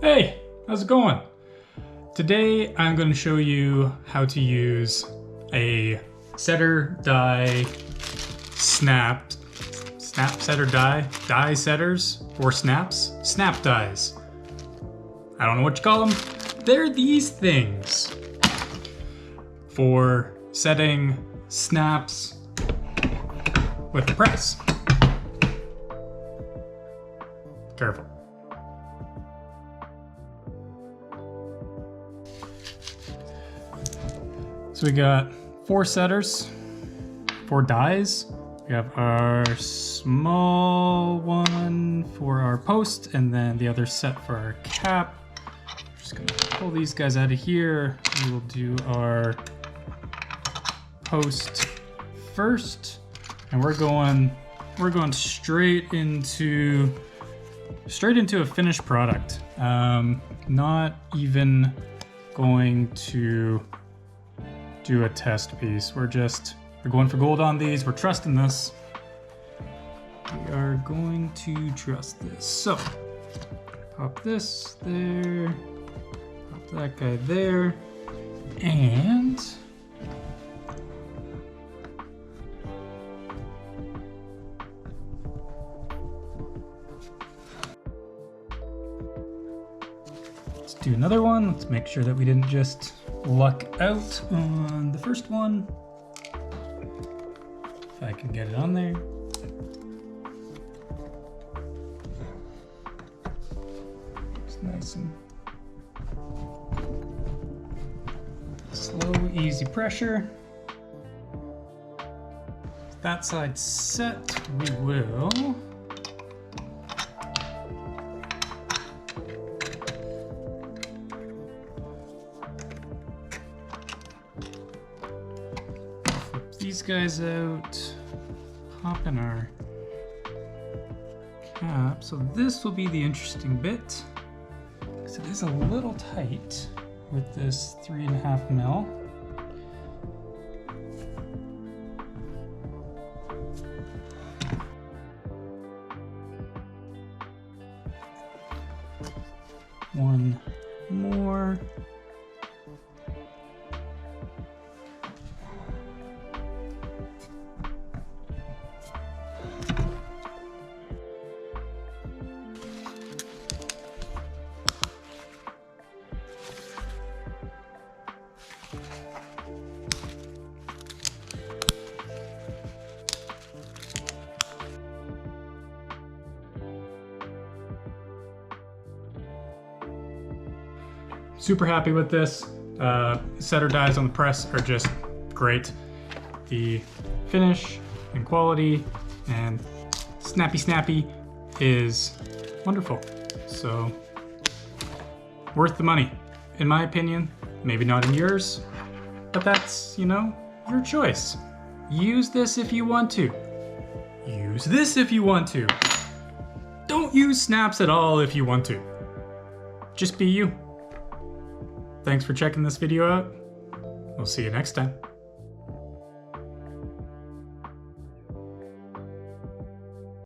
Hey, how's it going? Today I'm going to show you how to use a setter die snap setter die setters or snap dies. I don't know what you call them. They're these things for setting snaps with the press. Careful. So we got 4 setters, 4 dies. We have our small one for our post and then the other set for our cap. Just gonna pull these guys out of here. We will do our post first, and we're going straight into a finished product. Not even going to do a test piece. We're going for gold on these. We're trusting this. We are going to trust this. So pop this there, pop that guy there, and let's do another one. Let's make sure that we didn't just luck out on the first one. If I can get it on there. It's nice and slow, easy pressure. That side set, we will these guys out, pop in our cap. So this will be the interesting bit, because it is a little tight with this 3.5 mil. One more. Super happy with this. Setter dies on the press are just great. The finish and quality and snappy is wonderful. So worth the money, in my opinion. Maybe not in yours, but that's, you know, your choice. Use this if you want to. Use this if you want to. Don't use snaps at all if you want to. Just be you. Thanks for checking this video out. We'll see you next time.